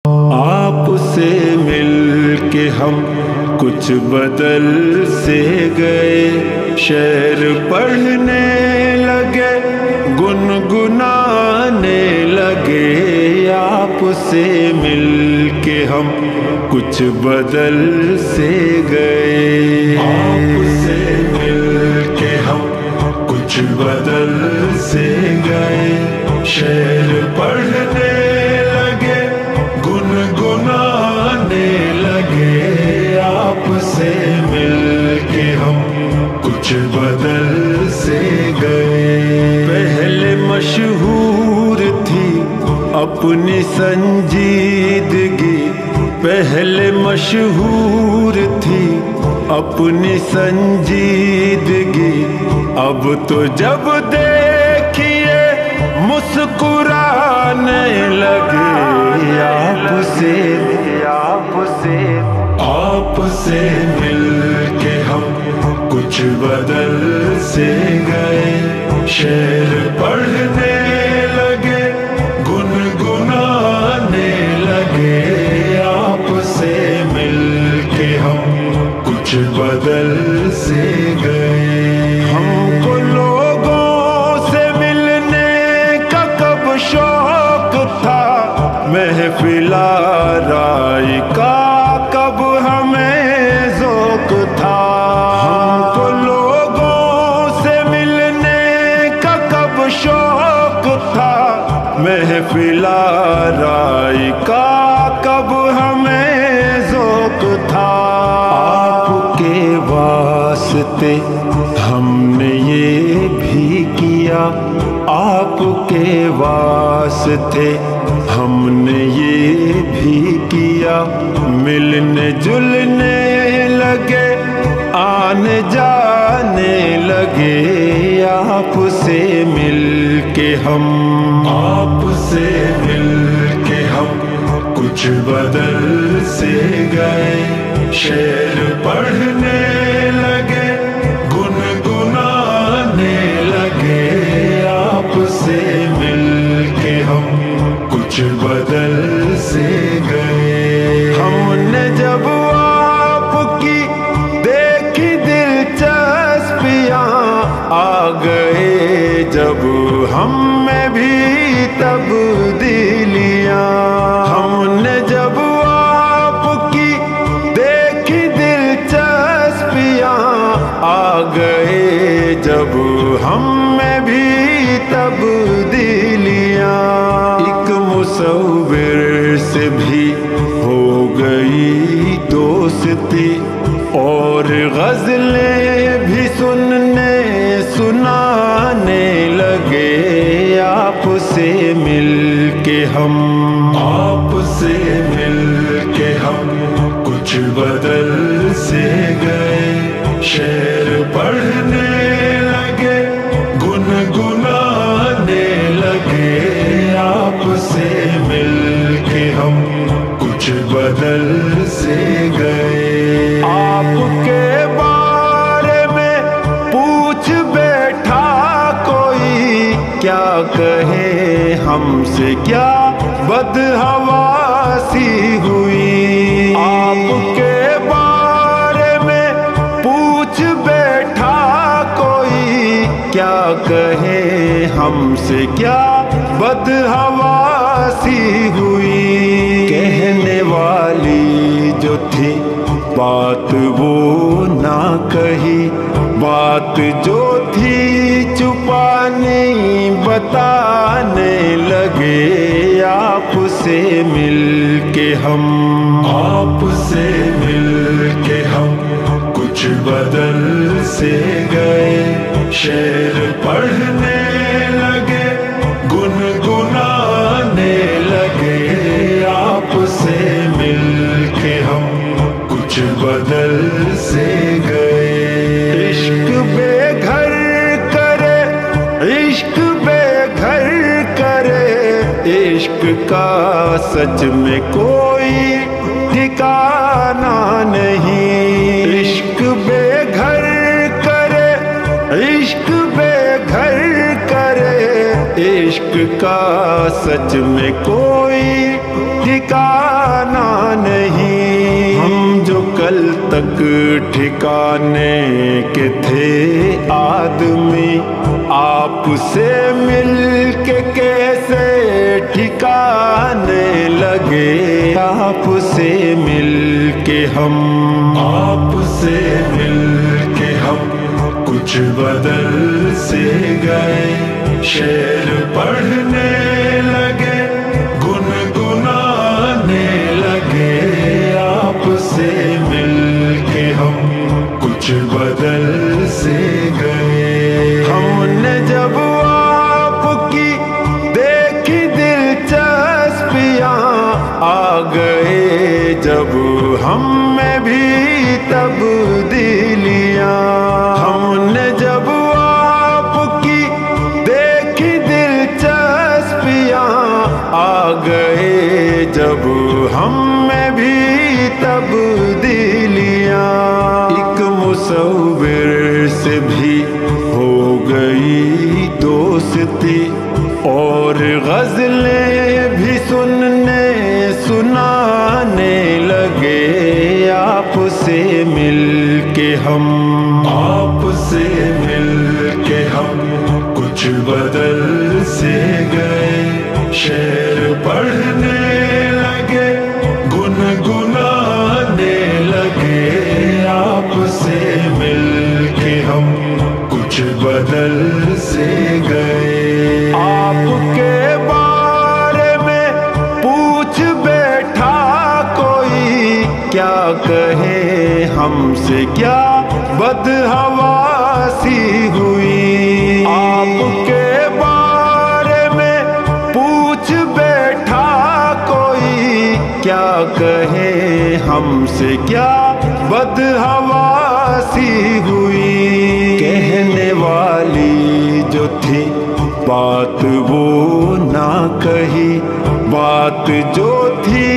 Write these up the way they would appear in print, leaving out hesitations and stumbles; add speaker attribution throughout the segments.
Speaker 1: आपसे मिल के हम कुछ बदल से गए, शेर पढ़ने लगे, गुनगुनाने लगे। आपसे मिल के हम कुछ बदल से गए, आपसे मिल के हम कुछ बदल से गए। शेर पढ़ने लगे, गुनगुनाने लगे। आपसे मिल के हम कुछ बदल से गए। पहले मशहूर थी अपनी संजीदगी, पहले मशहूर थी अपनी संजीदगी। अब तो जब देखिए मुस्कुराने लगे। आपसे मिल के हम कुछ बदल से गए। शेर पढ़ने लगे, गुनगुनाने लगे। आपसे मिल के हम कुछ बदल से गए। हमको लोगों से मिलने का कब शौक था, महफिल आराई का कब हमें ज़ौक़ था। हमको लोगों से मिलने का कब शौक था, महफिल आराई का कब हमें ज़ौक़ था। आपके वास्ते हमने ये भी किया, आपके वास्ते हमने ये भी किया। मिलने जुलने लगे, आने जाने लगे। आपसे मिल के हम, आपसे मिल के हम कुछ बदल से गए। शेर पढ़ने लगे, गुनगुनाने लगे। आपसे मिल के हम कुछ बदल से गए। हमने जब आपकी देखी दिलचस्पियाँ, आ गए जब हम में भी तब्दीलियाँ। हमने जब आपकी देखी दिलचस्पियाँ, आ गए जब हम में भी तब्दीलियाँ। एक मुसव्विर से भी हो गई दोस्ती, और गज़लें भी सुनने सुनाने लगे। आपसे मिल के हम, आपसे मिल के हम कुछ बदल से गए। शेर पढ़ने लगे, गुनगुनाने लगे। आपसे मिल के हम कुछ बदल से गए। आपके बारे में पूछ बैठा कोई, क्या कहे हमसे क्या बदहवासी हुई। आपके बारे में पूछ बैठा कोई, क्या कहे हमसे क्या बदहवासी हुई। कहने वाली जो थी बात वो ना कही, बात जो थी छुपाने बताने लगे। आपसे मिल के हम, आपसे मिल के हम कुछ बदल से गए। शेर पढ़ने लगे, गुनगुनाने लगे। आपसे मिल के हम कुछ बदल से गए। इश्क बेघर करे, इश्क बेघर करे। इश्क का सच में कोई ठिकाना नहीं। इश्क बेघर करे, इश्क बेघर करे। इश्क का सच में कोई ठिकाना नहीं। हम जो कल तक ठिकाने के थे आदमी, आपसे मिल के कैसे ठिकाने लगे। आपसे मिल के हम, आपसे मिल के हम कुछ बदल से गए। शेर पढ़ने लगे, गुनगुनाने लगे। आपसे मिल के हम कुछ बदल से गए। हमने जब आपकी देखी दिलचस्पियां, आ गए जब हम में भी तब्दीलियां। हमने जब आपकी देखी दिलचस्पियां, आ गए जब हम में भी तब्दीलियां। एक मुसव्विर से भी हो गई दोस्ती, और गज़लें भी सुनने सुनाने लगे। आपसे मिल के हम, आपसे मिल के हम कुछ बदल से गए। शेर पढ़ने लगे, गुनगुनाने लगे। आपसे मिल के हम कुछ बदल से गए। आपके बारे में पूछ बैठा कोई, क्या कहे हमसे क्या बदहवासी हुई। आपके बारे में पूछ बैठा कोई, क्या कहे हमसे क्या बदहवासी हुई। कहने वाली जो थी बात वो ना कही, बात जो थी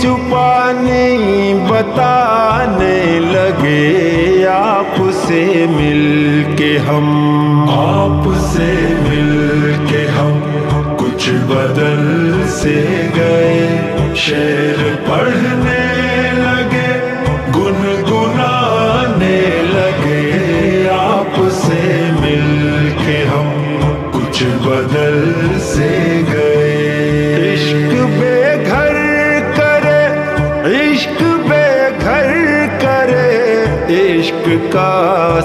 Speaker 1: छुपानी बताने लगे। आपसे मिल के हम, आपसे मिल के हम कुछ बदल से गए। शेर पढ़ने लगे, गुनगुनाने लगे। आपसे मिल के हम कुछ बदल से गए। इश्क बेघर करे, इश्क बेघर करे। इश्क का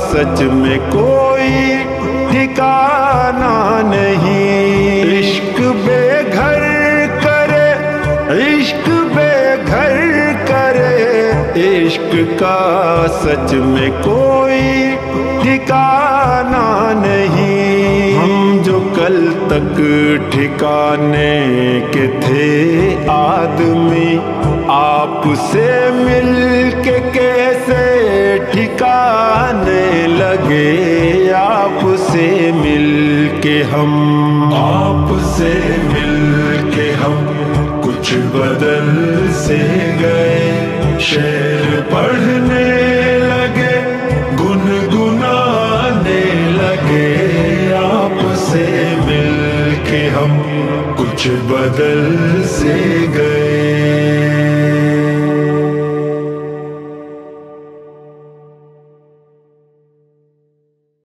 Speaker 1: सच में कोई ठिकाना नहीं। इश्क बेघर करे, इश्क बेघर करे। इश्क का सच में कोई ठिकाना नहीं। हम जो कल तक ठिकाने के थे आदमी, आपसे मिल के कैसे ठिकाने लगे। आपसे मिल के हम, आपसे मिल के हम कुछ बदल से गए। शेर पढ़ने लगे, गुनगुनाने लगे। आपसे मिल के हम कुछ बदल से गए।